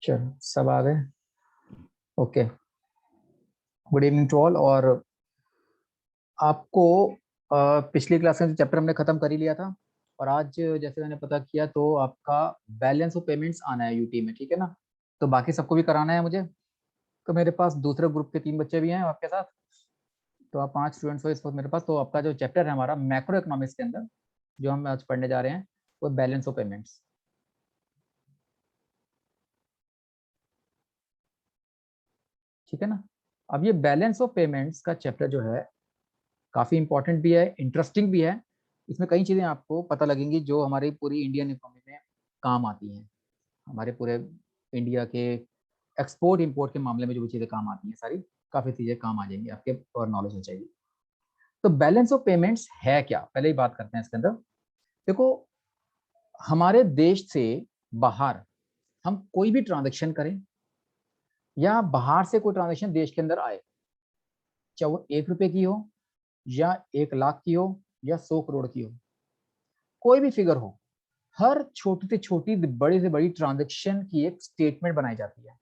चलो सब आ गए। Okay, good evening to all. और आपको पिछली क्लास में जो चैप्टर हमने खत्म कर ही लिया था, और आज जैसे मैंने पता किया तो आपका बैलेंस ऑफ पेमेंट्स आना है यूटी में, ठीक है ना। तो बाकी सबको भी कराना है मुझे। तो मेरे पास दूसरे ग्रुप के 3 बच्चे भी हैं आपके साथ, तो आप 5 स्टूडेंट्स हो इस वक्त मेरे पास। तो आपका जो चैप्टर है हमारा मैक्रो इकोनॉमिक्स के अंदर, जो हम आज पढ़ने जा रहे हैं, वो बैलेंस ऑफ पेमेंट्स, ठीक है ना। अब ये बैलेंस ऑफ पेमेंट्स का चैप्टर जो है काफी इंपॉर्टेंट भी है, इंटरेस्टिंग भी है। इसमें कई चीजें आपको पता लगेंगी जो हमारी पूरी इंडियन इकोनॉमी में काम आती हैं। हमारे पूरे इंडिया के एक्सपोर्ट इंपोर्ट के मामले में जो भी चीजें काम आती हैं, सारी काफी चीजें काम आ जाएंगी आपके, और नॉलेज हो जाएगी। तो बैलेंस ऑफ पेमेंट्स है क्या, पहले ही बात करते हैं इसके अंदर। देखो, हमारे देश से बाहर हम कोई भी ट्रांजेक्शन करें, या बाहर से कोई ट्रांजेक्शन देश के अंदर आए, चाहे वो 1 रुपए की हो, या 1 लाख की हो, या 100 करोड़ की हो, कोई भी फिगर हो, हर छोटी से छोटी बड़ी से बड़ी ट्रांजेक्शन की एक स्टेटमेंट बनाई जाती है।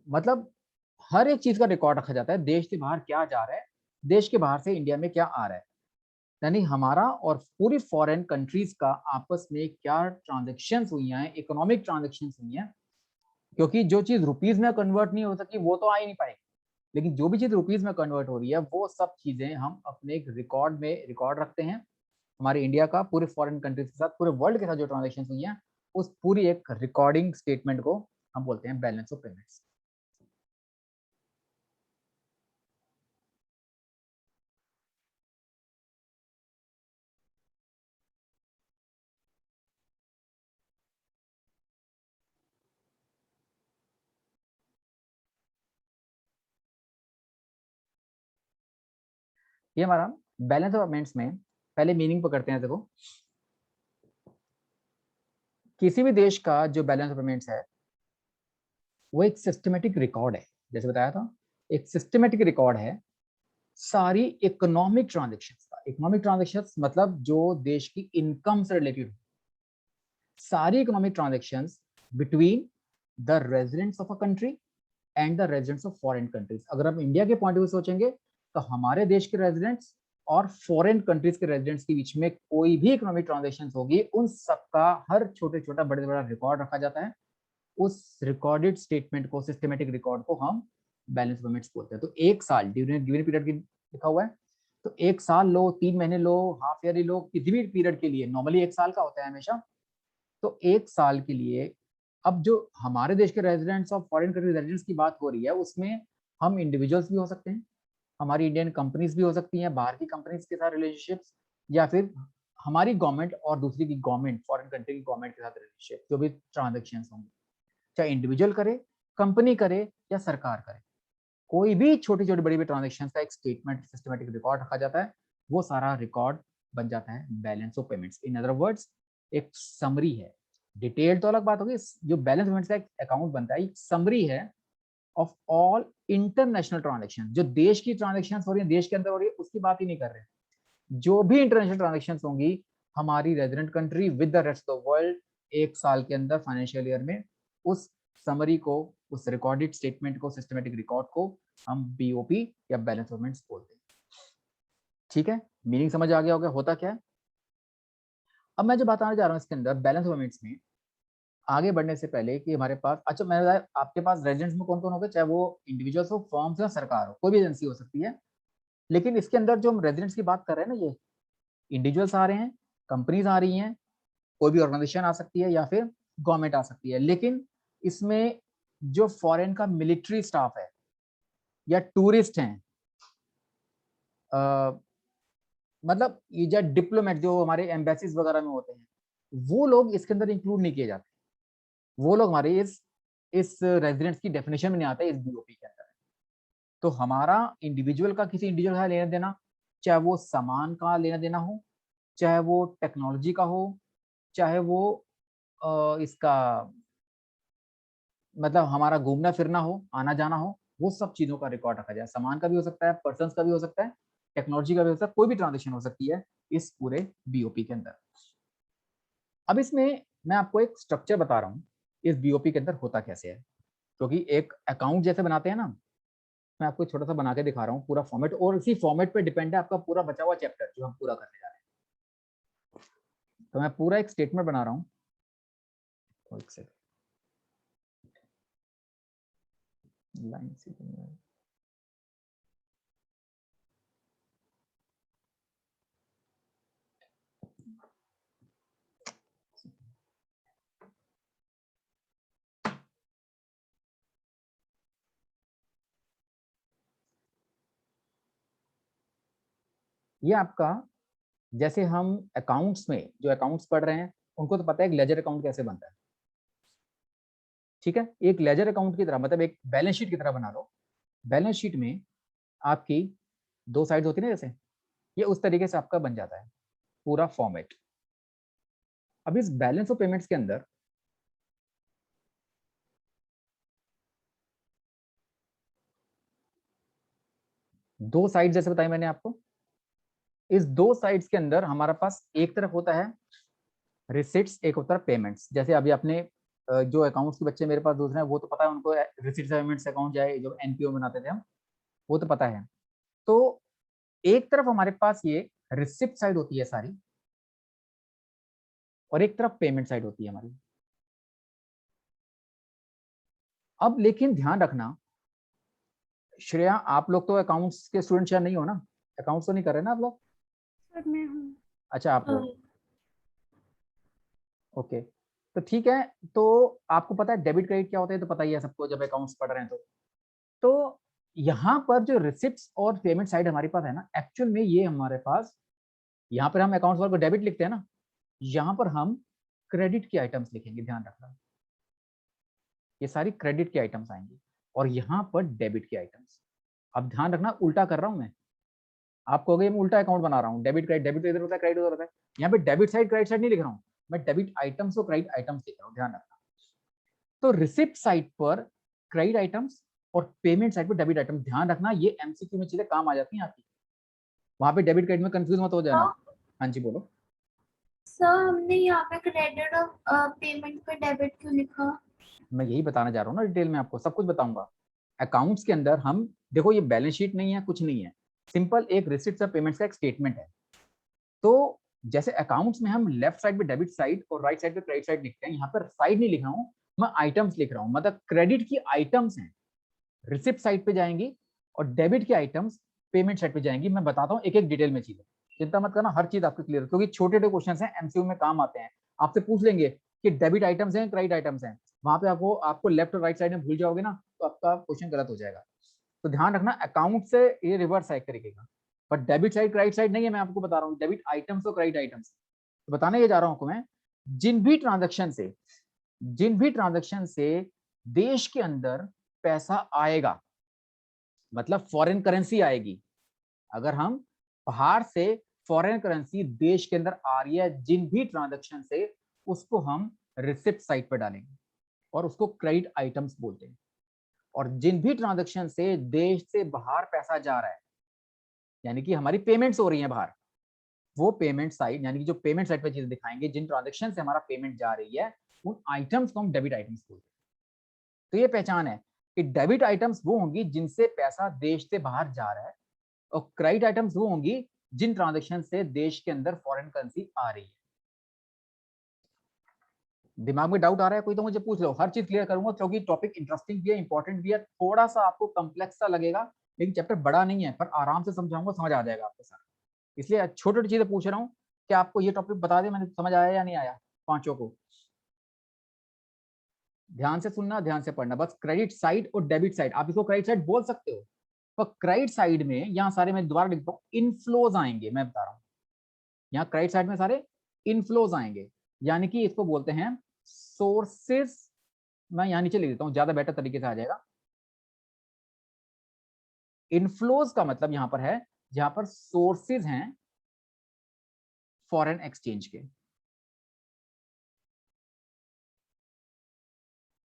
मतलब हर एक चीज का रिकॉर्ड रखा जाता है, देश से बाहर क्या जा रहा है, देश के बाहर से इंडिया में क्या आ रहा है। यानी हमारा और पूरी फॉरेन कंट्रीज का आपस में क्या ट्रांजेक्शन हुई हैं, इकोनॉमिक ट्रांजेक्शन हुई हैं। क्योंकि जो चीज रुपीज में कन्वर्ट नहीं हो सकी वो तो आ ही नहीं पाएगी, लेकिन जो भी चीज रुपीज में कन्वर्ट हो रही है वो सब चीजें हम अपने एक रिकॉर्ड में रिकॉर्ड रखते हैं। हमारे इंडिया का पूरे फॉरेन कंट्रीज के साथ, पूरे वर्ल्ड के साथ जो ट्रांजेक्शन हुई हैं, उस पूरी एक रिकॉर्डिंग स्टेटमेंट को हम बोलते हैं बैलेंस ऑफ पेमेंट्स। ये हमारा बैलेंस ऑफ पेमेंट्स में पहले मीनिंग पकड़ते हैं। देखो, किसी भी देश का जो बैलेंस ऑफ पेमेंट्स है वो एक सिस्टमेटिक रिकॉर्ड है। जैसे बताया था, एक सिस्टमेटिक रिकॉर्ड है सारी इकोनॉमिक ट्रांजेक्शन्स का। इकोनॉमिक ट्रांजेक्शन्स मतलब जो देश की इनकम से रिलेटेड हो, सारी economic transactions between the residents of a country and the residents of foreign countries. अगर हम इंडिया के पॉइंट ऑफ व्यू सोचेंगे तो हमारे देश के रेजिडेंट्स और फॉरेन कंट्रीज के रेजिडेंट्स के बीच में कोई भी इकोनॉमिक ट्रांजेक्शन होगी, उन सबका हर छोटे छोटा बड़े से बड़ा रिकॉर्ड रखा जाता है। उस रिकॉर्डेड स्टेटमेंट को, सिस्टमेटिक रिकॉर्ड को हम बैलेंस पेमेंट्स बोलते हैं। तो एक साल ड्यूरिंग गिवन पीरियड की लिखा हुआ है, तो एक साल लो, 3 महीने लो, हाफ ईयरली लो, किसी भी पीरियड के लिए, नॉर्मली एक साल का होता है हमेशा। तो एक साल के लिए अब जो हमारे देश के रेजिडेंट्स और फॉरेन कंट्री रेजिडेंट्स की बात हो रही है, उसमें हम इंडिविजुअल्स भी हो सकते हैं, हमारी इंडियन कंपनीज भी हो सकती हैं, बाहर की कंपनीज के साथ रिलेशनशिप्स, या फिर हमारी गवर्नमेंट और दूसरी की गवर्नमेंट, फॉरेन कंट्री की गवर्नमेंट के साथ रिलेशनशिप, जो भी ट्रांजेक्शन होंगे, चाहे इंडिविजुअल करे, कंपनी करे, या सरकार करे, कोई भी छोटी छोटी बड़ी बड़ी ट्रांजेक्शन का एक स्टेटमेंट, सिस्टमेटिक रिकॉर्ड रखा जाता है। वो सारा रिकॉर्ड बन जाता है balance of payments. In other words, एक समरी है। डिटेल तो अलग बात होगी, जो बैलेंस पेमेंट्स का एक अकाउंट बनता है, एक समरी है ऑफ ऑल इंटरनेशनल ट्रांजेक्शन। जो देश की ट्रांजेक्शन हो रही है, देश के अंदर हो रही है, उसकी बात ही नहीं कर रहे, जो भी इंटरनेशनल ट्रांजेक्शन होंगी हमारी resident country with the rest of the world, एक साल के अंदर, फाइनेंशियल ईयर में, उस समरी को, उस रिकॉर्डेड स्टेटमेंट को, सिस्टमेटिक रिकॉर्ड को हम बीओपी या बैलेंस पेमेंट्स बोलते हैं। ठीक है, मीनिंग समझ आ गया होगा होता क्या है। अब मैं जो बताने जा रहा हूँ इसके अंदर बैलेंस पेमेंट्स में, आगे बढ़ने से पहले कि हमारे पास, अच्छा मैंने बताया आपके पास रेजिडेंट्स में कौन कौन होगा, चाहे वो इंडिविजुअल्स हो, फर्म्स हो, सरकार हो, कोई भी एजेंसी हो सकती है। लेकिन इसके अंदर जो हम रेजिडेंट्स की बात कर रहे हैं ना, ये इंडिविजुअल्स आ रहे हैं, कंपनीज आ रही हैं, कोई भी ऑर्गेनाइजेशन आ सकती है, या फिर गवर्नमेंट आ सकती है। लेकिन इसमें जो फॉरेन का मिलिट्री स्टाफ है, या टूरिस्ट हैं, मतलब ये जो डिप्लोमेट जो हमारे एम्बेसीज वगैरह में होते हैं, वो लोग इसके अंदर इंक्लूड नहीं किए जाते। वो लोग हमारे इस रेजिडेंट्स की डेफिनेशन में नहीं आते, इस बीओपी के अंदर। तो हमारा इंडिविजुअल का किसी इंडिविजुअल का लेना देना, चाहे वो सामान का लेना देना हो, चाहे वो टेक्नोलॉजी का हो, चाहे वो इसका मतलब हमारा घूमना फिरना हो, आना जाना हो, वो सब चीजों का रिकॉर्ड रखा जाए। सामान का भी हो सकता है, पर्सन का भी हो सकता है, टेक्नोलॉजी का भी हो सकता है, कोई भी ट्रांजेक्शन हो सकती है इस पूरे बीओपी के अंदर। अब इसमें मैं आपको एक स्ट्रक्चर बता रहा हूँ इस बीओपी के अंदर होता कैसे है, क्योंकि एक अकाउंट जैसे बनाते हैं ना, मैं आपको छोटा सा बना के दिखा रहा हूँ पूरा फॉर्मेट, और इसी फॉर्मेट पे डिपेंड है आपका पूरा बचा हुआ चैप्टर जो हम पूरा करने जा रहे हैं। तो मैं पूरा एक स्टेटमेंट बना रहा हूँ, एक सेकंड, लाइन से ये आपका, जैसे हम अकाउंट्स में जो अकाउंट्स पढ़ रहे हैं उनको तो पता है एक लेजर अकाउंट कैसे बनता है, ठीक है। एक लेजर अकाउंट की तरह, मतलब एक बैलेंस शीट की तरह बना लो। बैलेंस शीट में आपकी दो साइड होती है ना, जैसे ये उस तरीके से आपका बन जाता है पूरा फॉर्मेट। अब इस बैलेंस ऑफ पेमेंट्स के अंदर दो साइड जैसे बताई मैंने आपको, इस दो साइड्स के अंदर हमारे पास एक तरफ होता है रिसिट्स, एक होता है पेमेंट्स। जैसे अभी आपने जो अकाउंट्स के बच्चे मेरे पास दूसरे हैं वो तो पता है उनको, रिसिट्स पेमेंट्स अकाउंट जाए जो एनपीओ बनाते थे हम, वो तो पता है। तो एक तरफ हमारे पास ये रिसिप्ट साइड होती है सारी, और एक तरफ पेमेंट साइड होती है हमारी। अब लेकिन ध्यान रखना श्रेया, आप लोग तो अकाउंट्स के स्टूडेंट शायद नहीं हो ना, अकाउंट्स तो नहीं कर रहे ना आप लोग? सर मैं हूँ। अच्छा आप हो, ओके, तो ठीक है। तो आपको पता है डेबिट क्रेडिट क्या होता है, तो पता ही है सबको जब अकाउंट्स पढ़ रहे हैं तो यहाँ पर जो रिसिप्ट्स और पेमेंट साइड हमारे पास है ना, एक्चुअल में ये हमारे पास, यहाँ पर हम अकाउंट्स को डेबिट लिखते हैं ना, यहाँ पर हम क्रेडिट के आइटम्स लिखेंगे, ध्यान रखना। ये सारी क्रेडिट के आइटम्स आएंगे और यहाँ पर डेबिट के आइटम्स। अब ध्यान रखना उल्टा कर रहा हूं मैं, आप कहोगे मैं उल्टा अकाउंट बना रहा हूँ, डेबिट क्रेडिट, डेबिट इधर होता है क्रेडिट उधर होता है। यहाँ पे डेबिट साइड क्रेडिट साइड नहीं लिख रहा हूँ, मैं डेबिट आइटम्स और क्रेडिट आइटम्स लिख रहा हूँ, ध्यान रखना। तो रिसिप्ट साइड पर क्रेडिट आइटम्स और पेमेंट साइड पर डेबिट आइटम, ध्यान रखना ये एमसीक्यू में चीजें काम आ जाती हैं आपकी, वहां पे डेबिट क्रेडिट में कंफ्यूज मत हो जाना। हाँ जी बोलो। सर हमने यहाँ पे क्रेडिट और पेमेंट पे डेबिट क्यों लिखा? मैं यही बताना जा रहा हूँ ना, डिटेल में आपको सब कुछ बताऊंगा। अकाउंट्स के अंदर हम देखो, ये बैलेंस शीट नहीं है, कुछ नहीं है, सिंपल एक रिसिप्ट और पेमेंट्स का एक स्टेटमेंट है। तो जैसे अकाउंट्स में हम लेफ्ट साइड पे डेबिट साइड और राइट साइड पे क्रेडिट साइड लिखते हैं, यहाँ पर साइड नहीं लिख रहा हूँ मैं, आइटम्स लिख रहा हूँ, मतलब क्रेडिट की आइटम्स हैं रिसिप्ट साइड पे जाएंगी और डेबिट की आइटम्स पेमेंट साइड पे जाएंगी। मैं बताता हूँ एक एक डिटेल में चीजें, चिंता मत करना, हर चीज आपको क्लियर, क्योंकि छोटे छोटे क्वेश्चन हैं एमसीक्यू में काम आते हैं। आपसे पूछ लेंगे कि डेबिट आइटम्स हैं क्रेडिट आइटम्स हैं, वहां पे आपको आपको लेफ्ट और राइट साइड में भूल जाओगे ना तो आपका क्वेश्चन गलत हो जाएगा। तो ध्यान रखना अकाउंट से ये रिवर्स है एक तरीके का, but debit side credit side नहीं है, मैं आपको बता रहा हूँ डेबिट आइटम्स और क्रेडिट आइटम्स। तो बताने ये जा रहा हूँ आपको मैं, जिन भी ट्रांजेक्शन से देश के अंदर पैसा आएगा, मतलब फॉरेन करेंसी आएगी, अगर हम बाहर से फॉरेन करेंसी देश के अंदर आ रही है, जिन भी ट्रांजेक्शन से, उसको हम रिसिप्ट साइड पर डालेंगे और उसको क्रेडिट आइटम्स बोलते हैं। और जिन भी ट्रांजेक्शन से देश से बाहर पैसा जा रहा है, यानी कि हमारी पेमेंट्स हो रही हैं बाहर, वो पेमेंट साइड, यानी कि जो पेमेंट साइड पे चीजें दिखाएंगे, जिन ट्रांजेक्शन से हमारा पेमेंट जा रही है, उन आइटम्स को हम डेबिट आइटम्स बोलते हैं। तो ये पहचान है कि डेबिट आइटम्स वो होंगी जिनसे पैसा देश से बाहर जा रहा है, और क्रेडिट आइटम्स वो होंगी जिन ट्रांजेक्शन से देश के अंदर फॉरेन करेंसी आ रही है। दिमाग में डाउट आ रहा है कोई तो मुझे पूछ लो, हर चीज क्लियर करूंगा, क्योंकि टॉपिक इंटरेस्टिंग भी है, इंपॉर्टेंट भी है, थोड़ा सा आपको कम्प्लेक्स सा लगेगा, लेकिन चैप्टर बड़ा नहीं है, पर आराम से समझाऊंगा, समझ आ जाएगा आपके साथ। इसलिए छोटी छोटी चीजें पूछ रहा हूँ कि आपको ये टॉपिक बता दे मैंने, समझ आया या नहीं आया पांचों को? ध्यान से सुनना, ध्यान से पढ़ना, बस क्रेडिट साइड और डेबिट साइड, आप इसको क्रेडिट साइड बोल सकते हो, पर क्रेडिट साइड में यहाँ सारे, मैं दोबारा लिखता हूँ, इनफ्लोज आएंगे, मैं बता रहा हूँ, यहाँ क्रेडिट साइड में सारे इनफ्लोज आएंगे, यानी कि इसको बोलते हैं सोर्सेस। मैं यहाँ नीचे लिख देता हूँ, ज्यादा बेटर तरीके से आ जाएगा। इनफ्लोज का मतलब यहां पर है जहां पर सोर्सेज हैं फॉरेन एक्सचेंज के।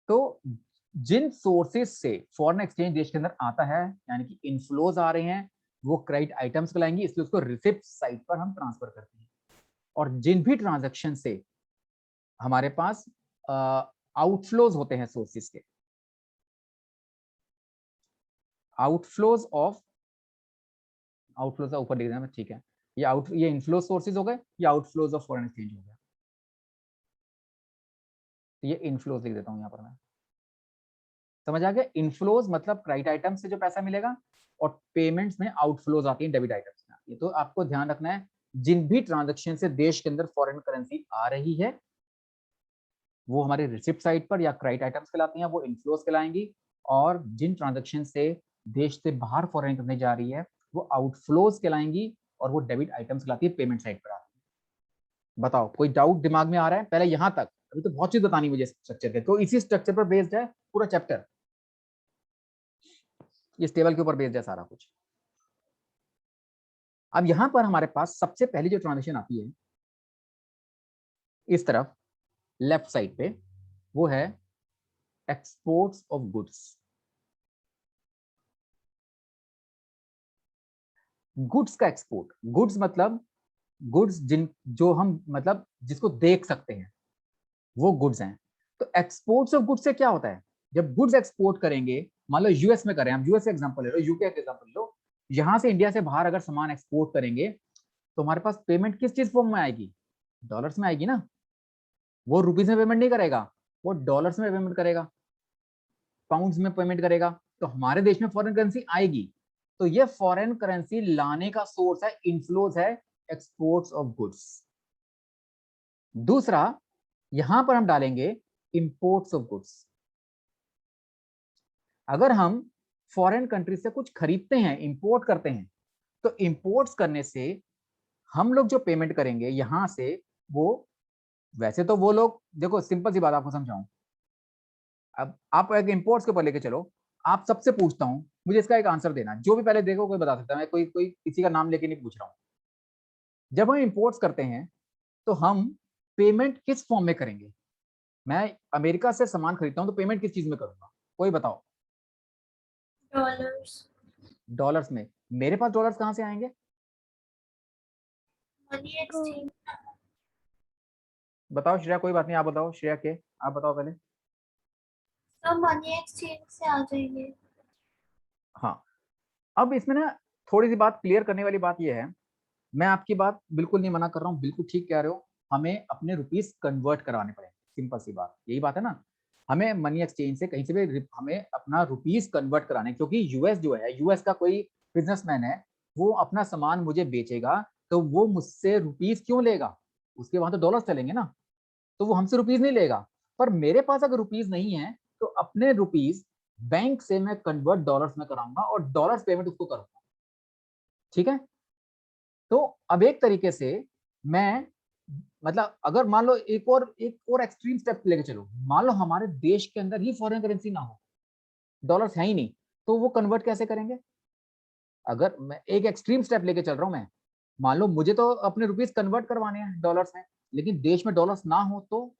तो जिन सोर्सेज से फॉरेन एक्सचेंज देश के अंदर आता है, यानी कि इनफ्लोज आ रहे हैं, वो क्रेडिट आइटम्स कहलाएंगे, इसलिए उसको रिसिप्ट साइड पर हम ट्रांसफर करते हैं। और जिन भी ट्रांजैक्शन से हमारे पास आउटफ्लोज होते हैं सोर्सेज के, आउटफ्लोज ऑफ, आउटफ्लोज का ऊपर लिख देना ठीक है, ये इनफ्लो सोर्सेज हो गए, ये आउटफ्लोज ऑफ फॉरेन एक्सचेंज हो गया, तो ये इनफ्लोज लिख देता हूं यहां पर मैं। समझ आ गया? इनफ्लोज मतलब क्रेडिट आइटम से जो पैसा मिलेगा, और पेमेंट्स में आउटफ्लोज आती है डेबिट आइटम्स में। ये तो आपको ध्यान रखना है, जिन भी ट्रांजेक्शन से देश के अंदर फॉरेन करेंसी आ रही है वो हमारे रिसिप्ट साइड पर या क्रेडिट आइटम्स कहलाती हैं, वो इनफ्लोज कहलाएंगी, और जिन ट्रांजेक्शन से देश से बाहर फॉरेन करने जा रही है वो आउटफ्लोज कहलाएंगी, और वो डेबिट आइटम्स कहलाती है, पेमेंट साइड पर आती है। बताओ कोई डाउट दिमाग में आ रहा है पहले यहां तक? अभी तो बहुत चीज बतानी मुझे स्ट्रक्चर के, तो इसी स्ट्रक्चर पर बेस्ड है पूरा चैप्टर, इस टेबल के ऊपर बेस्ड है सारा कुछ। अब यहां पर हमारे पास सबसे पहली जो ट्रांजेक्शन आती है इस तरफ लेफ्ट साइड पे, वो है एक्सपोर्ट्स ऑफ गुड्स। गुड्स का एक्सपोर्ट, गुड्स मतलब गुड्स जिन जो हम मतलब जिसको देख सकते हैं वो गुड्स हैं। तो एक्सपोर्ट्स ऑफ गुड्स से क्या होता है, जब गुड्स एक्सपोर्ट करेंगे, मान लो यूएस में करें, हम यूएस एग्जांपल ले लो, यूके का एग्जांपल लो, यहां से इंडिया से बाहर अगर सामान एक्सपोर्ट करेंगे तो हमारे पास पेमेंट किस चीज फॉर्म में आएगी? डॉलर्स में आएगी ना। वो रुपीज में पेमेंट नहीं करेगा, वो डॉलर्स में पेमेंट करेगा, पाउंड्स में पेमेंट करेगा। तो हमारे देश में फॉरेन करेंसी आएगी, तो ये फॉरेन करेंसी लाने का सोर्स है, इनफ्लोज है एक्सपोर्ट्स ऑफ गुड्स। दूसरा, यहां पर हम डालेंगे इंपोर्ट्स ऑफ गुड्स। अगर हम फॉरेन कंट्री से कुछ खरीदते हैं, इंपोर्ट करते हैं, तो इंपोर्ट्स करने से हम लोग जो पेमेंट करेंगे यहां से, वो वैसे तो वो लोग, देखो सिंपल सी बात आपको समझाऊं, अब आप एक इंपोर्ट्स के ऊपर लेके चलो, आप सबसे पूछता हूं, मुझे इसका एक आंसर देना, जो भी पहले देखो कोई बता सकता है, मैं कोई कोई किसी का नाम लेके नहीं पूछ रहा हूं। जब हम इंपोर्ट्स करते हैं तो हम पेमेंट किस फॉर्म में करेंगे? मैं अमेरिका से सामान खरीदता हूं तो पेमेंट किस चीज में करूंगा, कोई बताओ? डॉलर्स। डॉलर्स में। मेरे पास डॉलर्स कहां से आएंगे? Money exchange. बताओ श्रेया, कोई बात नहीं, आप बताओ श्रेया के, आप बताओ पहले। सब मनी एक्सचेंज से आ जाएंगे। हाँ, अब इसमें ना थोड़ी सी बात क्लियर करने वाली बात यह है, मैं आपकी बात बिल्कुल नहीं मना कर रहा हूँ, बिल्कुल ठीक कह रहे हो, हमें अपने रुपीस कन्वर्ट करवाने पड़े, सिंपल सी बात यही बात है ना। हमें मनी एक्सचेंज से कहीं से भी हमें अपना रुपीस कन्वर्ट कराने, क्योंकि यूएस जो है, यूएस का कोई बिजनेसमैन है, वो अपना सामान मुझे बेचेगा तो वो मुझसे रुपीस क्यों लेगा? उसके वहां तो डॉलर्स चलेंगे ना, तो वो हमसे रुपीस नहीं लेगा। पर मेरे पास अगर रुपीस नहीं है तो अपने रुपीस बैंक से मैं कन्वर्ट डॉलर्स में कराऊंगा और डॉलर्स पेमेंट उसको करूंगा, ठीक है। तो अब एक तरीके से मैं, मतलब अगर मान लो एक और एक्सट्रीम स्टेप लेके चलो, मान लो हमारे देश के अंदर ही फॉरेन करेंसी ना हो, डॉलर्स है ही नहीं, तो वो कन्वर्ट कैसे करेंगे? अगर मैं एक एक्सट्रीम स्टेप लेके चल रहा हूं, मैं मान लो मुझे तो अपने रुपीस कन्वर्ट करवाने हैं डॉलर्स में, लेकिन देश में डॉलर्स ना हो तो,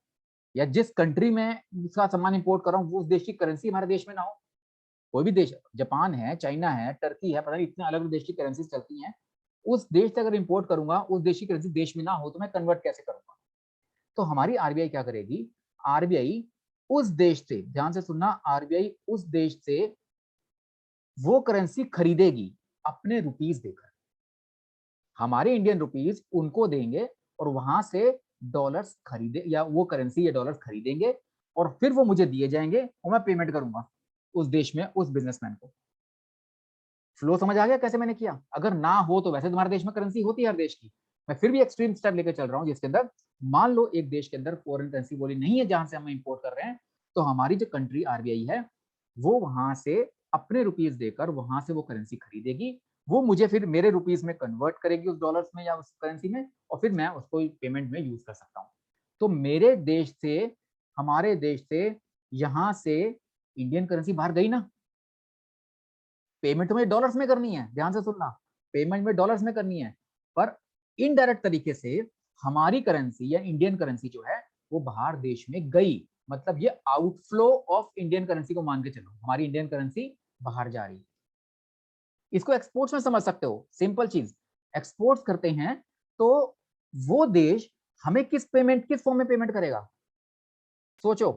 या जिस कंट्री में उसका सामान इंपोर्ट कर रहा हूँ वो उस देश की करेंसी हमारे देश में ना हो, कोई भी देश, जापान है, चाइना है, टर्की है, पता नहीं इतने अलग अलग देश की करेंसी चलती हैं, उस देश से अगर इंपोर्ट करूंगा, उस देश की करेंसी देश में ना हो तो मैं कन्वर्ट कैसे करूंगा? तो हमारी आरबीआई क्या करेगी, आरबीआई उस देश से, ध्यान से सुनना, आरबीआई उस देश से वो करेंसी खरीदेगी अपने रुपीस देकर, हमारे इंडियन रुपीस उनको देंगे और वहां से डॉलर्स खरीदे, या वो करेंसी या डॉलर्स खरीदेंगे और फिर वो मुझे दिए जाएंगे और मैं पेमेंट करूंगा उस देश में उस बिजनेसमैन को। फ्लो समझ आ गया कैसे मैंने किया? अगर ना हो तो वैसे तुम्हारे देश में करेंसी होती है हर देश की, मैं फिर भी एक्सट्रीम स्टेप लेकर चल रहा हूँ जिसके अंदर मान लो एक देश के अंदर फॉरेन करेंसी बोली नहीं है जहां से हम इंपोर्ट कर रहे हैं, तो हमारी जो कंट्री आरबीआई है वो वहां से अपने रुपीस देकर वहां से वो करेंसी खरीदेगी, वो मुझे फिर मेरे रुपीस में कन्वर्ट करेगी उस डॉलर्स में या उस करेंसी में, और फिर मैं उसको पेमेंट में यूज कर सकता हूँ। तो मेरे देश से, हमारे देश से, यहां से इंडियन करेंसी बाहर गई ना, पेमेंट तो मुझे डॉलर्स में करनी है, ध्यान से सुनना, पेमेंट में डॉलर्स में करनी है, पर इनडायरेक्ट तरीके से हमारी करेंसी या इंडियन करेंसी जो है वो बाहर देश में गई, मतलब ये आउटफ्लो ऑफ इंडियन करेंसी को मान के चलो, हमारी इंडियन करेंसी बाहर जा रही है। इसको एक्सपोर्ट्स में समझ सकते हो, सिंपल चीज, एक्सपोर्ट्स करते हैं तो वो देश हमें किस फॉर्म में पेमेंट करेगा? सोचो,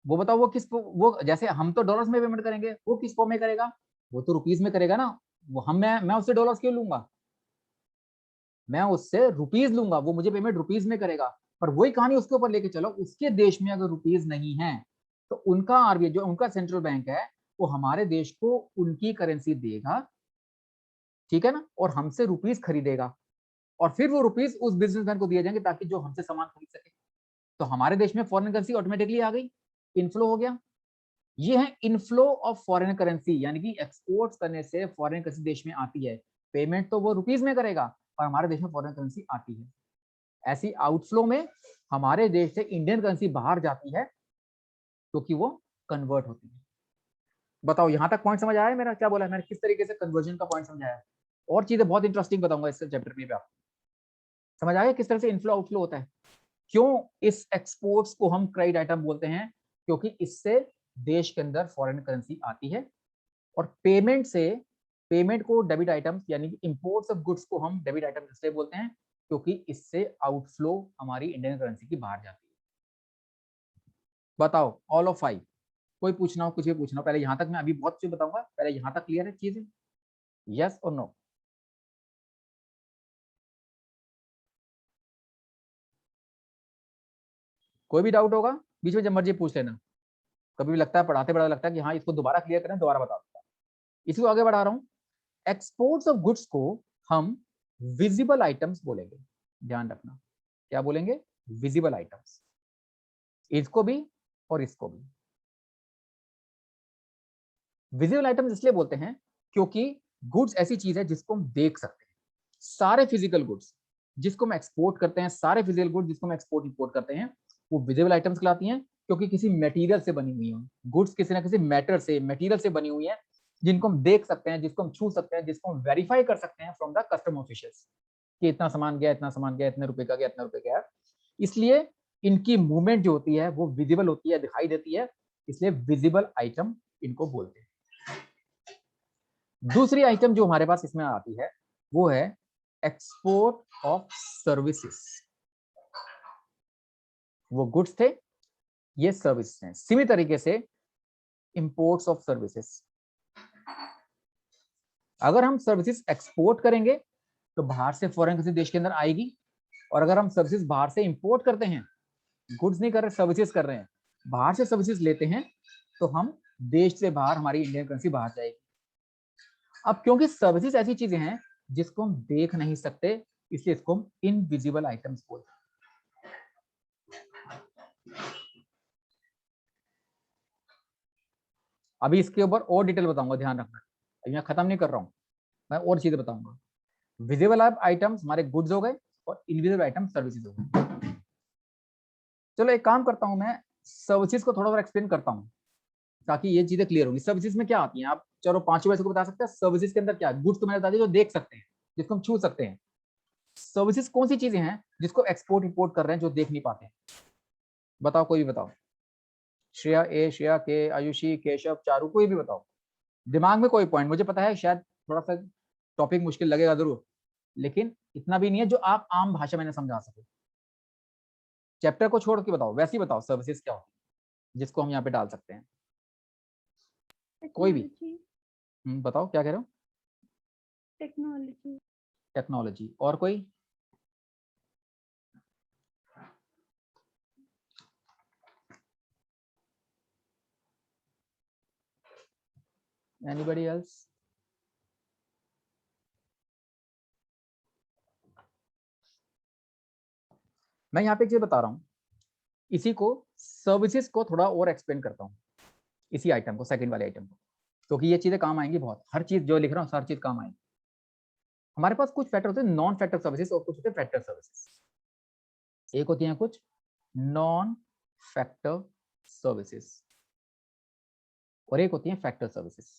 वो बताओ वो वो जैसे हम तो डॉलर्स में पेमेंट करेंगे, वो किस फॉर्म में करेगा? वो तो रुपीज में करेगा ना। वो हम मैं उससे डॉलर्स क्यों लूंगा? मैं उससे रुपीज लूंगा, वो मुझे पेमेंट रुपीज में करेगा। पर वही कहानी उसके ऊपर लेके चलो, उसके देश में अगर रुपीज नहीं है तो उनका आरबीआई जो उनका सेंट्रल बैंक है वो हमारे देश को उनकी करेंसी देगा, ठीक है ना, और हमसे रुपीज खरीदेगा, और फिर वो रुपीज उस बिजनेसमैन को दिए जाएंगे ताकि जो हमसे सामान खरीद सके। तो हमारे देश में फॉरेन करेंसी ऑटोमेटिकली आ गई, इनफ्लो हो गया। ये है इनफ्लो ऑफ फॉरेन करेंसी, यानी कि एक्सपोर्ट्स करने से फॉरेन करेंसी देश में आती है। पेमेंट तो वो रुपीज में करेगा और हमारे देश में फॉरेन करेंसी आती है। ऐसी आउटफ्लो में हमारे देश से इंडियन करेंसी बाहर जाती है क्योंकि वो कन्वर्ट होती है। बताओ यहां तक पॉइंट समझ आया मेरा? क्या बोला मैंने, किस तरीके से कन्वर्जन का पॉइंट समझाया? और चीजें बहुत इंटरेस्टिंग बताऊंगा इस चैप्टर में भी। आपको समझ आया किस तरह से इनफ्लो आउटफ्लो होता है? क्यों इस एक्सपोर्ट्स को हम क्रेडिट आइटम बोलते हैं? क्योंकि इससे देश के अंदर फॉरेन करेंसी आती है, और पेमेंट को डेबिट आइटम्स यानी कि इंपोर्ट्स ऑफ गुड्स को हम डेबिट आइटम इसलिए बोलते हैं क्योंकि इससे आउटफ्लो हमारी इंडियन करेंसी की बाहर जाती है। बताओ ऑल ऑफ 5, कोई पूछना हो, कुछ भी पूछना हो। पहले यहां तक मैं अभी बहुत चीज बताऊंगा, पहले यहां तक क्लियर है चीजें? यस और नो? कोई भी डाउट होगा बीच में जब मर्जी पूछ लेना। कभी भी लगता है पढ़ाते पढ़ाते लगता है कि हाँ इसको दोबारा क्लियर करें, दोबारा बता दूंगा। इसको आगे बढ़ा रहा हूँ। एक्सपोर्ट्स ऑफ गुड्स को हम विजिबल आइटम्स बोलेंगे, ध्यान रखना। क्या बोलेंगे? Visible items. इसको भी और इसको भी विजिबल आइटम्स इसलिए बोलते हैं क्योंकि गुड्स ऐसी चीज है जिसको हम देख सकते हैं। सारे फिजिकल गुड्स जिसको हम एक्सपोर्ट करते हैं, सारे फिजिकल गुड्स जिसको हम एक्सपोर्ट इंपोर्ट करते हैं, वो विजिबल आइटम्स कहलाती हैं क्योंकि किसी मटेरियल से बनी हुई है। गुड्स किसी ना किसी मैटर से, मटेरियल से बनी हुई है, जिनको हम देख सकते हैं, जिसको हम छू सकते हैं, जिसको हम वेरीफाई कर सकते हैं फ्रॉम द कस्टम ऑफिशियल्स कि इतना सामान गया, इतना सामान गया, इतने रुपए का गया, इतना रुपए का गया। इसलिए इनकी मूवमेंट जो होती है वो विजिबल होती है, दिखाई देती है, इसलिए विजिबल आइटम इनको बोलते हैं। दूसरी आइटम जो हमारे पास इसमें आती है वो है एक्सपोर्ट ऑफ सर्विसेज। वो गुड्स थे, ये सर्विस हैं। सीमित तरीके से इंपोर्ट्स ऑफ सर्विसेज। अगर हम सर्विसेज एक्सपोर्ट करेंगे तो बाहर से फॉरेन किसी देश के अंदर आएगी, और अगर हम सर्विसेज बाहर से इंपोर्ट करते हैं, गुड्स नहीं कर रहे, सर्विसेज कर रहे हैं, बाहर से सर्विसेज लेते हैं, तो हम देश से बाहर हमारी इंडियन करेंसी बाहर जाएगी। अब क्योंकि सर्विसेज ऐसी चीजें हैं जिसको हम देख नहीं सकते, इसलिए इसको हम इनविजिबल आइटम्स बोलते हैं। अभी इसके ऊपर और डिटेल बताऊंगा, ध्यान रखना। अभी मैं खत्म नहीं कर रहा हूं, मैं और चीजें बताऊंगा। विजिबल आइटम्स हमारे गुड्स हो गए, और इनविजिबल आइटम सर्विसेज हो गए। चलो एक काम करता हूं, मैं सर्विसेज को थोड़ा और एक्सप्लेन करता हूं ताकि ये चीजें क्लियर होंगी। सर्विसेज में क्या आती हैं आप चलो 5 वैसे को बता सकते हैं। सर्विसेज के अंदर क्या है? गुड्स तो मैंने बता दिया जो देख सकते हैं, जिसको हम छू सकते हैं। सर्विसेज कौन सी चीजें हैं जिसको एक्सपोर्ट इंपोर्ट कर रहे हैं जो देख नहीं पाते हैं? बताओ, कोई भी बताओ। श्रेया ए, श्रेया के, आयुषी, केशव, चारू, कोई भी बताओ। दिमाग में कोई पॉइंट, मुझे पता है शायद थोड़ा सा टॉपिक मुश्किल लगेगा जरूर, लेकिन इतना भी नहीं है जो आप आम भाषा में समझा सको। चैप्टर को छोड़ के बताओ, वैसे ही बताओ सर्विसेज क्या होती है जिसको हम यहाँ पे डाल सकते हैं। कोई भी बताओ क्या कह रहे हो? टेक्नोलॉजी। टेक्नोलॉजी। और कोई? Anybody else? मैं यहाँ पे एक चीज बता रहा हूँ, इसी को सर्विसेज को थोड़ा और एक्सप्लेन करता हूँ, इसी आइटम को, सेकंड वाले आइटम को, क्योंकि ये चीजें काम आएंगी बहुत। हर चीज जो लिख रहा हूँ हर चीज काम आएगी। हमारे पास कुछ फैक्टर होते हैं नॉन फैक्टर सर्विसेज, और कुछ होते हैं फैक्टर सर्विसेज। एक होती हैं कुछ नॉन फैक्टर सर्विसेज, और एक होती हैं फैक्टर सर्विसेज।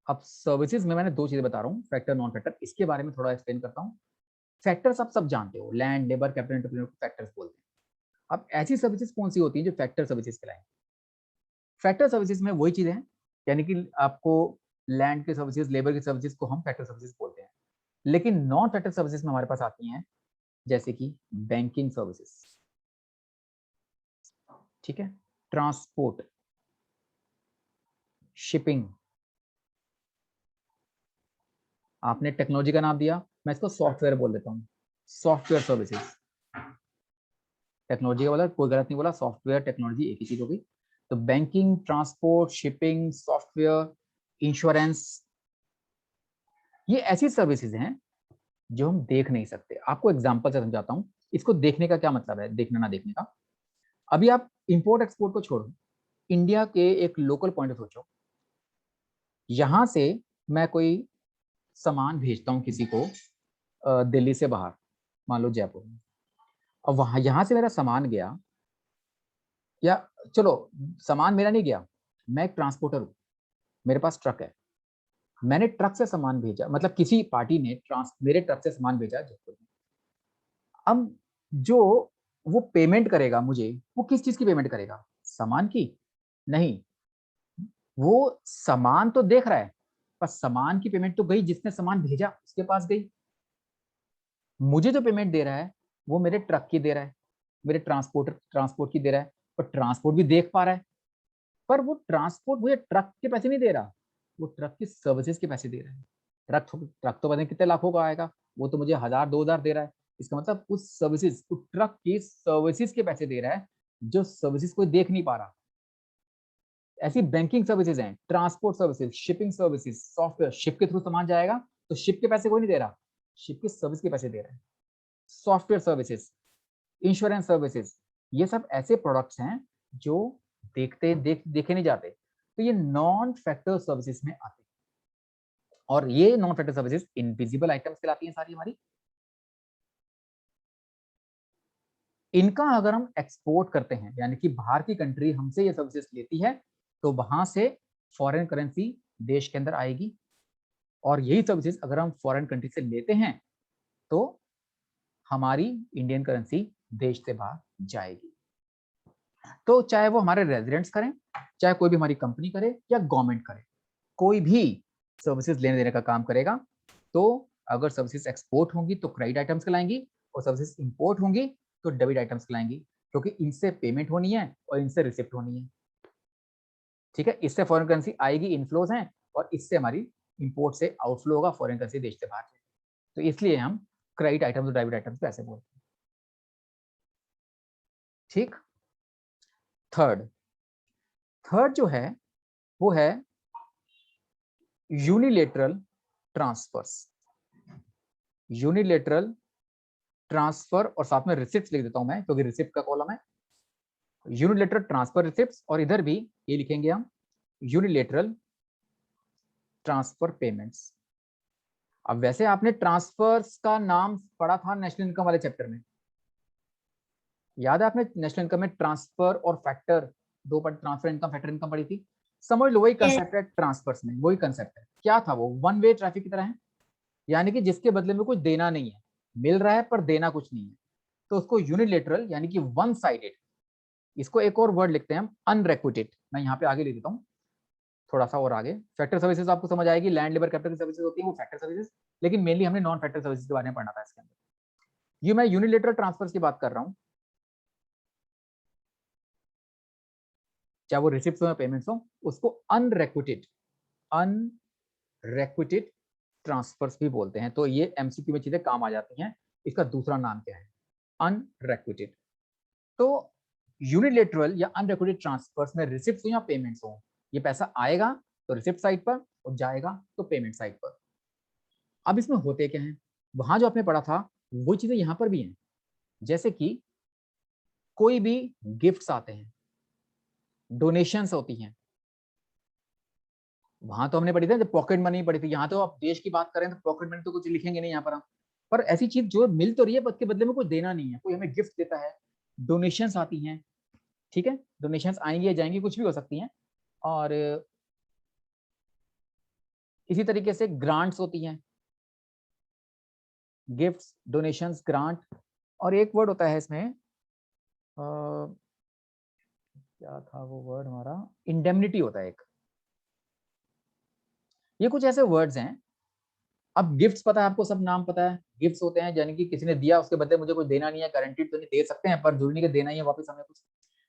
अब सर्विसेज में मैंने दो चीजें बता रहा हूँ, फैक्टर नॉन फैक्टर, इसके बारे में थोड़ा एक्सप्लेन करता हूँ। फैक्टर्स आप सब जानते हो, लैंड, लेबर, कैपिटल, एंटरप्रेन्योर को फैक्टर्स बोलते हैं। अब ऐसी सर्विसेज कौन सी होती हैं जो फैक्टर सर्विसेज कहलाएंगे? फैक्टर सर्विसेज में वही चीजें हैं, यानी कि आपको लैंड के सर्विसेज, लेबर की सर्विसेज को हम फैक्टर सर्विसेज बोलते हैं। लेकिन नॉन फैक्टर सर्विसेज में हमारे पास आती हैं जैसे कि बैंकिंग सर्विसेज, ठीक है, ट्रांसपोर्ट, शिपिंग, आपने टेक्नोलॉजी का नाम दिया, मैं इसको सॉफ्टवेयर बोल देता हूँ, सॉफ्टवेयर सर्विसेज। टेक्नोलॉजी का बोला, कोई गलत नहीं बोला, सॉफ्टवेयर टेक्नोलॉजी एक ही चीज होगी। तो banking, transport, shipping, software, insurance, ये ऐसी सर्विसेज हैं जो हम देख नहीं सकते। आपको एग्जांपल से समझाता हूँ, इसको देखने का क्या मतलब है, देखना ना देखने का। अभी आप इंपोर्ट एक्सपोर्ट को छोड़ो, इंडिया के एक लोकल पॉइंट ऑफ सोचो, यहां से मैं कोई सामान भेजता हूँ किसी को दिल्ली से बाहर, मान लो जयपुर में, और वहां यहां से मेरा सामान गया, या चलो सामान मेरा नहीं गया, मैं एक ट्रांसपोर्टर हूँ, मेरे पास ट्रक है, मैंने ट्रक से सामान भेजा, मतलब किसी पार्टी ने मेरे ट्रक से सामान भेजा जयपुर में। अब जो वो पेमेंट करेगा मुझे, वो किस चीज की पेमेंट करेगा, सामान की? नहीं, वो सामान तो देख रहा है, पर सामान की पेमेंट तो गई जिसने सामान भेजा उसके पास गई। मुझे जो पेमेंट दे रहा है वो मेरे ट्रक की दे रहा है, मेरे ट्रांसपोर्ट की दे रहा है, और ट्रांसपोर्ट भी देख पा रहा है, पर वो ट्रांसपोर्ट मुझे ट्रक के पैसे नहीं दे रहा, वो ट्रक की सर्विसेज के पैसे दे रहा है। ट्रक तो पता नहीं कितने लाखों का आएगा, वो तो मुझे 1000 2000 दे रहा है। इसका मतलब उस सर्विसेज, उस ट्रक की सर्विसेज के पैसे दे रहा है, जो सर्विसेज कोई देख नहीं पा रहा। ऐसी बैंकिंग सर्विसेज हैं, transport services, shipping services, software, ship के थ्रू सामान जाएगा तो शिप के पैसे कोई नहीं दे रहा, शिप की सर्विस के पैसे दे रहा है। सॉफ्टवेयर सर्विसेज, इंश्योरेंस सर्विसेज, ये सब ऐसे प्रोडक्ट्स हैं जो देखे नहीं जाते, तो ये नॉन फैक्टर सर्विसेज में आते हैं। और ये non factor services invisible items कहलाती हैं सारी हमारी। इनका अगर हम एक्सपोर्ट करते हैं, यानी कि बाहर की कंट्री हमसे ये सर्विसेज लेती है, तो वहां से फॉरेन करेंसी देश के अंदर आएगी, और यही सर्विसेज अगर हम फॉरेन कंट्री से लेते हैं तो हमारी इंडियन करेंसी देश से बाहर जाएगी। तो चाहे वो हमारे रेजिडेंट्स करें, चाहे कोई भी हमारी कंपनी करे या गवर्नमेंट करे, कोई भी सर्विसेज लेने देने का काम करेगा, तो अगर सर्विसेज एक्सपोर्ट होंगी तो क्रेडिट आइटम्स कहलाएंगी, और सर्विसेज इंपोर्ट होंगी तो डेबिट आइटम्स कहलाएंगी, क्योंकि इनसे पेमेंट होनी है और इनसे रिसिप्ट होनी है। ठीक है, इससे फॉरेन करेंसी आएगी, इनफ्लोज हैं, और इससे हमारी इंपोर्ट से आउटफ्लो होगा, फॉरेन करेंसी देश से बाहर। तो इसलिए हम क्रेडिट आइटम्स और डेबिट आइटम्स को ऐसे बोलते हैं। ठीक। थर्ड थर्ड जो है वो है यूनिलेटरल ट्रांसफर्स। यूनिलेटरल ट्रांसफर, और साथ में रिसिप्ट लिख देता हूं मैं क्योंकि रिसिप्ट का कॉलम है। यूनिलेटरल ट्रांसफर रिसिप्ट, और इधर भी ये लिखेंगे हम यूनिलेटरल ट्रांसफर पेमेंट्स। अब वैसे आपने ट्रांसफर्स का नाम पढ़ा था नेशनल इनकम वाले चैप्टर में, याद है? आपने नेशनल इनकम में ट्रांसफर और फैक्टर, दो पर ट्रांसफर इनकम, फैक्टर इनकम पढ़ी थी। समझ लो वही कंसेप्ट है ट्रांसफर्स में, वही कंसेप्ट है। क्या था वो? वन वे ट्रैफिक की तरह है, यानी कि जिसके बदले में कुछ देना नहीं है, मिल रहा है पर देना कुछ नहीं है, तो उसको यूनिलेटरल यानी कि वन साइडेड। इसको एक और वर्ड लिखते हैं हम, अनरेक्विटेड। मैं यहाँ पे आगे लिख देता हूँ थोड़ा सा और आगे। फैक्टर सर्विसेज आपको समझ आएगी, लैंड लेबर कैपिटल की सर्विसेज होती है वो फैक्टर सर्विसेज, लेकिन मेनली हमने नॉन फैक्टर सर्विसेज के बारे में पढ़ना था इसके अंदर। ये मैं यूनिलेटरल ट्रांसफर की बात कर रहा हूँ, चाहे वो रिसिप्ट हो या पेमेंट्स हो, उसको अनरेक्विटेड ट्रांसफर्स भी बोलते हैं। तो ये एमसीक्यू में चीजें काम आ जाती हैं। इसका दूसरा नाम क्या है? अनरेक्विटेड। तो यूनिलेटरल या अनरेक्विटेड ट्रांसफर्स में रिसिप्ट हो या पेमेंट्स हो, ये पैसा आएगा तो रिसिप्ट साइड पर और जाएगा तो पेमेंट साइड पर। अब इसमें होते क्या है, वहां जो आपने पढ़ा था वो चीजें यहां पर भी हैं। जैसे कि कोई भी गिफ्ट्स आते हैं, डोनेशंस होती हैं, वहां तो हमने पढ़ी थी जब पॉकेट मनी पढ़ी थी। यहाँ तो आप देश की बात करें तो पॉकेट मनी तो कुछ लिखेंगे नहीं यहाँ पर हम, पर ऐसी चीज जो मिल तो रही है उसके बदले में कुछ देना नहीं है, कोई हमें गिफ्ट देता है, डोनेशंस आती हैं। ठीक है, डोनेशंस आएंगी या जाएंगी, कुछ भी हो सकती हैं। और इसी तरीके से ग्रांट्स होती हैं, गिफ्ट्स, डोनेशंस, ग्रांट। और एक वर्ड होता है इसमें, क्या था वो वर्ड हमारा, इंडेमनिटी होता है एक। ये कुछ ऐसे वर्ड्स हैं। अब गिफ्ट्स पता है आपको, सब नाम पता है, गिफ्ट्स होते हैं यानी कि किसी ने दिया उसके बदले मुझे कुछ देना नहीं है, गारंटीड तो नहीं, दे सकते हैं पर जरूरी नहीं कि देना ही है वापस हमें कुछ।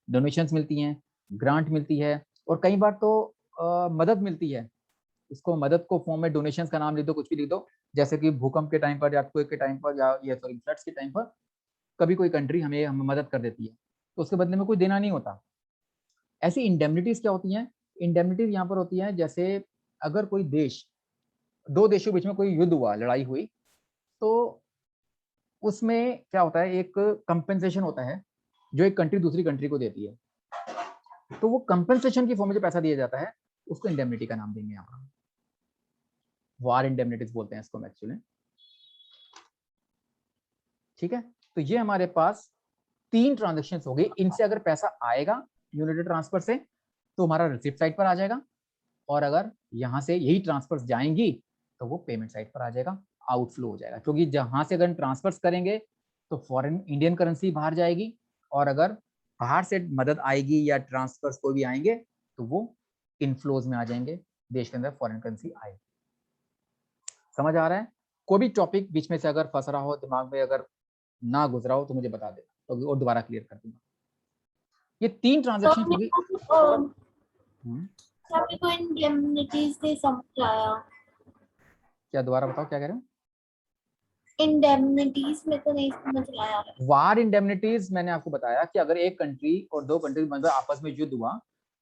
डोनेशंस मिलती हैं, ग्रांट मिलती है, और कई बार तो मदद मिलती है। इसको मदद को फॉर्म में डोनेशंस का नाम लिख दो, कुछ भी लिख दो, जैसे कि भूकंप के टाइम पर या earthquake के टाइम पर, या ये सॉरी फ्लड्स के टाइम पर कभी कोई कंट्री हमें मदद कर देती है, तो उसके बदले में कोई देना नहीं होता। ऐसी इंडेमनिटीज क्या होती हैं? इंडेमनिटीज यहाँ पर होती हैं जैसे अगर कोई देश, दो देशों के बीच में कोई युद्ध हुआ, लड़ाई हुई, तो उसमें क्या होता है, एक कंपेंसेशन होता है जो एक कंट्री दूसरी कंट्री को देती है। तो वो कंपेंसेशन की फॉर्म में जो पैसा दिया जाता है उसको इंडेमनिटी का नाम देंगे यहाँ पर। वार इंडेमनिटीज बोलते हैं इसको एक्चुअली। ठीक है, तो ये हमारे पास 3 ट्रांजेक्शन हो गए। इनसे अगर पैसा आएगा यूनिट ट्रांसफर से तो हमारा रिसिप्ट साइड पर आ जाएगा, और अगर यहां से यही ट्रांसफर्स जाएंगी तो वो पेमेंट साइड पर आ जाएगा, आउटफ्लो हो जाएगा। क्योंकि जहां से अगर ट्रांसफर्स करेंगे तो फॉरेन इंडियन करेंसी बाहर जाएगी, और अगर बाहर से मदद आएगी या ट्रांसफर्स कोई भी आएंगे तो वो इनफ्लोज में आ जाएंगे, देश के अंदर फॉरेन करेंसी आएगी। समझ आ रहा है? कोई भी टॉपिक बीच में से अगर फंस रहा हो, दिमाग में अगर ना गुजरा हो तो मुझे बता देना, तो और दोबारा क्लियर कर दूंगा। ये 3 ट्रांजेक्शन होगी। आपने को इंडेमनिटीज से समझ आया? क्या दोबारा बताओ, क्या कह रहे हो? इंडेमनिटीज में तो नहीं समझ आया। वार इंडेमनिटीज मैंने आपको बताया कि अगर एक कंट्री और दो कंट्री मतलब आपस में युद्ध हुआ,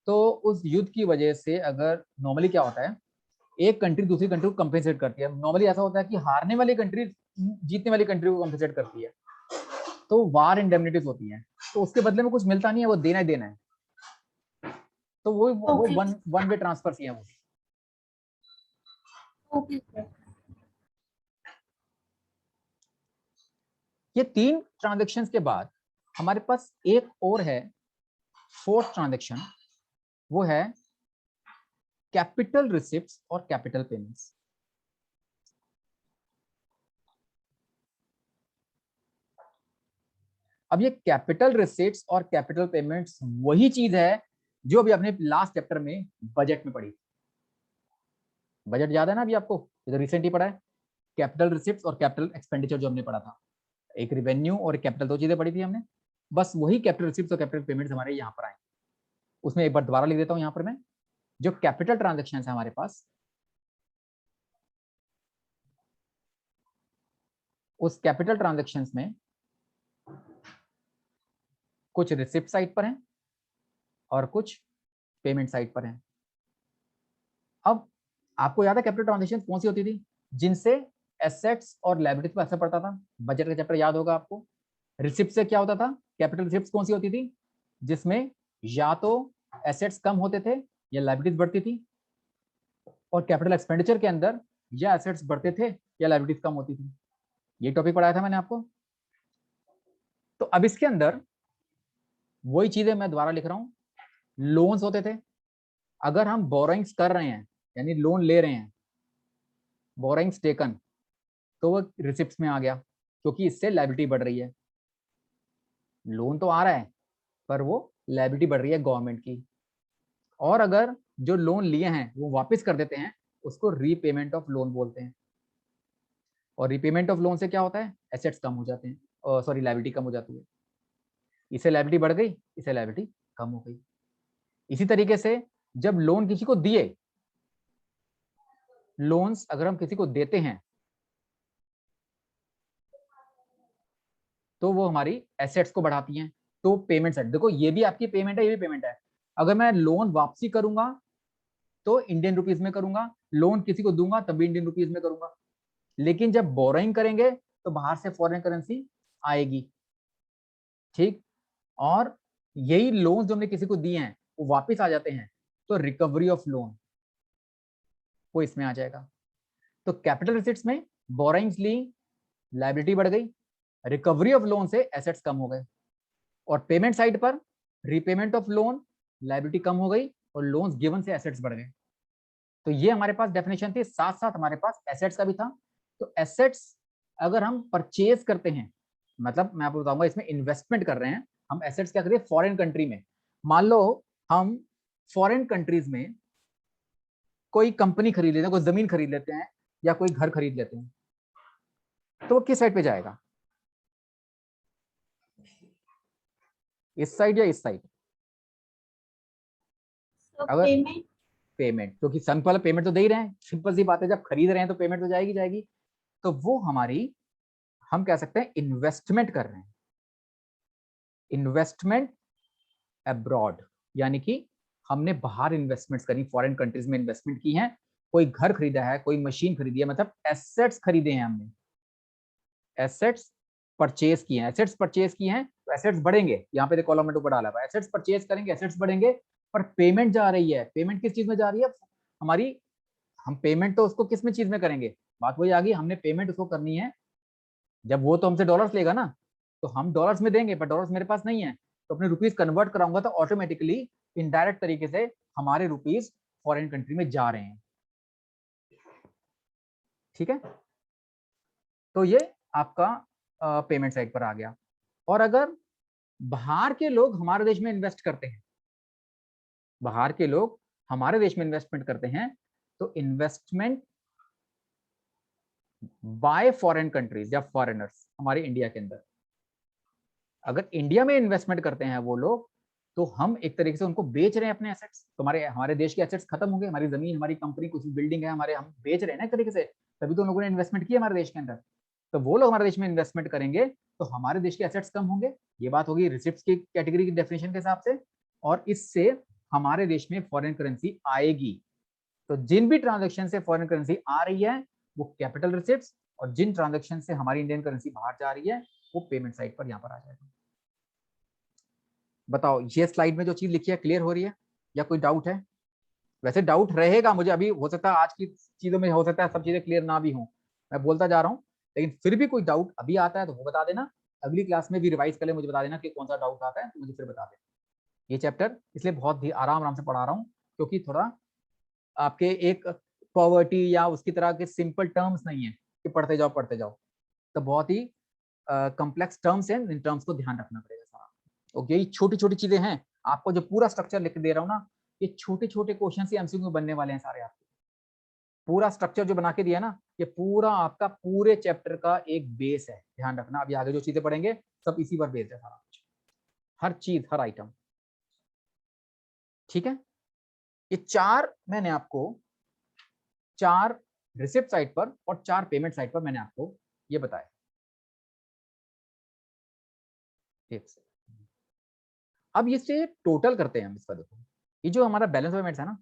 तो उस युद्ध की वजह से अगर नॉर्मली क्या होता है, एक कंट्री दूसरी कंट्री को कंपेंसेट करती है। नॉर्मली ऐसा होता है कि हारने वाली कंट्री जीतने वाली कंट्री को कंपेंसेट करती है, तो वार इंडेमनिटीज होती है। तो उसके बदले में कुछ मिलता नहीं है, वो देना ही देना है। तो वो वन वे ट्रांसफर ही है वो। ओके। ये 3 ट्रांजेक्शन के बाद हमारे पास एक और है, 4th ट्रांजेक्शन, वो है कैपिटल रिसिप्ट्स और कैपिटल पेमेंट्स। अब ये कैपिटल रिसिप्ट्स और कैपिटल पेमेंट्स वही चीज है जो अभी आपने लास्ट चैप्टर में बजट में पढ़ी। बजट याद है ना अभी आपको, ये तो रिसेंटली पढ़ा है। कैपिटल रिसिप्ट्स और कैपिटल एक्सपेंडिचर जो हमने पढ़ा था, एक रिवेन्यू और कैपिटल, 2 चीजें पढ़ी थी हमने। बस वही कैपिटल रिसिप्ट्स और कैपिटल पेमेंट्स हमारे यहाँ पर आए। उसमें एक बार दोबारा लिख देता हूँ यहाँ पर मैं, जो कैपिटल ट्रांजेक्शन है हमारे पास, उस कैपिटल ट्रांजेक्शन्स में कुछ रिसिप्ट साइड पर हैं और कुछ पेमेंट साइड पर हैं। अब आपको याद है कैपिटल ट्रांजेक्शन कौन सी होती थी? जिनसे एसेट्स और लायबिलिटीज पर असर पड़ता था। बजट का चैप्टर याद होगा आपको। रिसिप्ट से क्या होता था? कैपिटल रिसिप्ट कौन सी होती थी? जिसमें या तो एसेट्स कम होते थे या लायबिलिटीज बढ़ती थी, और कैपिटल एक्सपेंडिचर के अंदर या एसेट्स बढ़ते थे या लायबिलिटीज कम होती थी। ये टॉपिक पढ़ाया था मैंने आपको। तो अब इसके अंदर वही चीजें मैं दोबारा लिख रहा हूं। लोन्स होते थे, अगर हम बोरोइंग्स कर रहे हैं यानी लोन ले रहे हैं, बोरोइंग्स टेकन, तो वो रिसिप्ट्स में आ गया, क्योंकि इससे लायबिलिटी बढ़ रही है। लोन तो आ रहा है पर वो लायबिलिटी बढ़ रही है गवर्नमेंट की। और अगर जो लोन लिए हैं वो वापस कर देते हैं, उसको रीपेमेंट ऑफ लोन बोलते हैं। और रीपेमेंट ऑफ लोन से क्या होता है? एसेट्स कम हो जाते हैं, सॉरी लायबिलिटी कम हो जाती है। इसे लायबिलिटी बढ़ गई, इसे लायबिलिटी कम हो गई। इसी तरीके से जब लोन किसी को दिए, लोन्स अगर हम किसी को देते हैं तो वो हमारी एसेट्स को बढ़ाती हैं। तो पेमेंट साइड देखो, ये भी आपकी पेमेंट है, ये भी पेमेंट है। अगर मैं लोन वापसी करूंगा तो इंडियन रुपीज में करूंगा, लोन किसी को दूंगा तब भी इंडियन रुपीज में करूंगा। लेकिन जब बोरोइंग करेंगे तो बाहर से फॉरेन करेंसी आएगी। ठीक, और यही लोन जो हमने किसी को दिए हैं वो वापस आ जाते हैं, तो रिकवरी ऑफ लोन वो इसमें आ जाएगा। तो कैपिटल रिसिट्स में बोरोइंग्स ली, लायबिलिटी बढ़ गई, रिकवरी ऑफ लोन से एसेट्स कम हो गए, और पेमेंट साइड पर रीपेमेंट ऑफ लोन, लायबिलिटी कम हो गई और लोन्स गिवन से एसेट्स बढ़ गए। तो ये हमारे पास डेफिनेशन थी। साथ साथ हमारे पास एसेट्स का भी था। तो एसेट्स अगर हम परचेज करते हैं, मतलब मैं आपको बताऊंगा, इसमें इन्वेस्टमेंट कर रहे हैं हम, एसेट्स क्या करिए फॉरेन कंट्री में। मान लो हम फॉरेन कंट्रीज में कोई कंपनी खरीद लेते हैं, कोई जमीन खरीद लेते हैं या कोई घर खरीद लेते हैं, तो वो किस साइड पे जाएगा? इस साइड या इस साइड? So अगर payment. पेमेंट, क्योंकि सिंपल पेमेंट तो दे ही रहे हैं, सिंपल सी बात है, जब खरीद रहे हैं तो पेमेंट तो जाएगी जाएगी, तो वो हमारी, हम कह सकते हैं इन्वेस्टमेंट कर रहे हैं, इन्वेस्टमेंट अब्रॉड, यानी कि हमने बाहर इन्वेस्टमेंट्स करी, फॉरेन कंट्रीज में इन्वेस्टमेंट की है, कोई घर खरीदा है, कोई मशीन खरीदी है, मतलब एसेट्स खरीदे हैं हमने, एसेट्स परचेज किए हैं, एसेट्स परचेज किए हैं तो एसेट्स बढ़ेंगे, यहाँ पे कॉलम में ऊपर डाला हुआ है, एसेट्स परचेज करेंगे एसेट्स बढ़ेंगे, पर पेमेंट जा रही है, पेमेंट किस चीज में जा रही है हमारी, हम पेमेंट तो उसको किस में चीज में करेंगे, बात वही आ गई, हमने पेमेंट उसको करनी है, जब वो तो हमसे डॉलर्स लेगा ना, तो हम डॉलर्स में देंगे, पर डॉलर्स मेरे पास नहीं है, तो अपने रुपीज कन्वर्ट कराऊंगा तो ऑटोमेटिकली इनडायरेक्ट तरीके से हमारे रुपीज फॉरेन कंट्री में जा रहे हैं, ठीक है, तो ये आपका पेमेंट साइड पर आ गया। और अगर बाहर के लोग हमारे देश में इन्वेस्ट करते हैं, बाहर के लोग हमारे देश में इन्वेस्टमेंट करते हैं, तो इन्वेस्टमेंट बाय फॉरेन कंट्रीज या फॉरेनर्स हमारे इंडिया के अंदर, अगर इंडिया में इन्वेस्टमेंट करते हैं वो लोग, तो हम एक तरीके से उनको बेच रहे हैं अपने एसेट्स, तो हमारे देश के एसेट्स खत्म होंगे, हमारी जमीन, हमारी कंपनी, कुछ बिल्डिंग है हमारे, हम बेच रहे हैं ना एक तरीके से, तभी तो उन लोगों ने इन्वेस्टमेंट किया हमारे देश के अंदर, तो वो लोग हमारे देश में इन्वेस्टमेंट करेंगे तो हमारे देश के एसेट्स कम होंगे, ये बात होगी रिसिप्ट्स की कैटेगरी की डेफिनेशन के हिसाब से, और इससे हमारे देश में फॉरेन करेंसी आएगी, तो जिन भी ट्रांजेक्शन से फॉरेन करेंसी आ रही है वो कैपिटल रिसिप्ट्स, और जिन ट्रांजेक्शन से हमारी इंडियन करेंसी बाहर जा रही है वो पेमेंट साइड पर यहाँ पर आ जाएगा। बताओ ये स्लाइड में जो चीज लिखी है क्लियर हो रही है या कोई डाउट है? वैसे डाउट रहेगा, मुझे अभी हो सकता है आज की चीजों में हो सकता है सब चीजें क्लियर ना भी हो, मैं बोलता जा रहा हूँ, लेकिन फिर भी कोई डाउट अभी आता है तो वो बता देना, अगली क्लास में भी रिवाइज कर ले, मुझे बता देना कि कौन सा डाउट आता है तो मुझे फिर बता देना। ये चैप्टर इसलिए बहुत आराम आराम से पढ़ा रहा हूँ, क्योंकि थोड़ा आपके एक पॉवर्टी या उसकी तरह के सिंपल टर्म्स नहीं है कि पढ़ते जाओ पढ़ते जाओ, तो बहुत ही कॉम्प्लेक्स टर्म्स हैं, इन टर्म्स को ध्यान रखना पड़ेगा सारा। ओके, यही छोटी छोटी चीजें हैं, आपको जो पूरा स्ट्रक्चर लिख दे रहा हूँ ना, ये छोटे छोटे क्वेश्चन से एमसीक्यू बनने वाले हैं सारे आपके, पूरा स्ट्रक्चर जो बना के दिया ना, ये पूरा आपका पूरे चैप्टर का एक बेस है, ध्यान रखना, अभी आगे जो चीजें पढ़ेंगे सब इसी पर बेस है सारा कुछ, हर चीज हर आइटम, ठीक है। ये चार मैंने आपको, चार रिसिप्ट साइड पर और चार पेमेंट साइड पर मैंने आपको ये बताया, एक से। अब इससे टोटल करते हैं हम इसका, देखो ये जो हमारा बैलेंस पेमेंट्स है ना,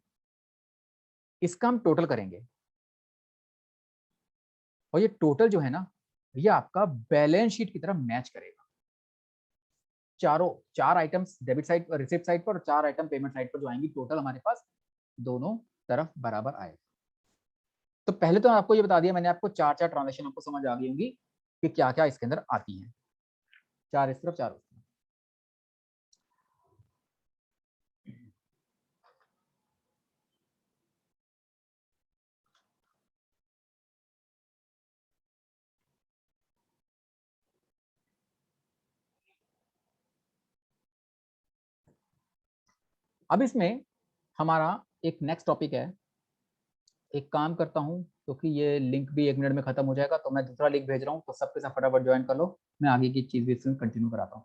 इसका हम टोटल करेंगे, और ये टोटल जो है ना, ये आपका बैलेंस शीट की तरह मैच करेगा, चारों चार आइटम्स डेबिट साइड पर, रिसिप्ट साइड पर, और चार आइटम पेमेंट साइड पर जो आएंगी, टोटल हमारे पास दोनों तरफ बराबर आएगा। तो पहले तो आपको ये बता दिया मैंने, आपको चार चार ट्रांजेक्शन आपको समझ आ गई होंगी कि क्या क्या इसके अंदर आती हैं, चार इस तरफ चार उस तरफ। अब इसमें हमारा एक नेक्स्ट टॉपिक है, एक काम करता हूँ क्योंकि ये लिंक भी 1 मिनट में खत्म हो जाएगा, तो मैं दूसरा लिंक भेज रहा हूँ, तो सबके साथ फटाफट ज्वाइन कर लो, मैं आगे की चीज भी इसमें कंटिन्यू कराता हूँ।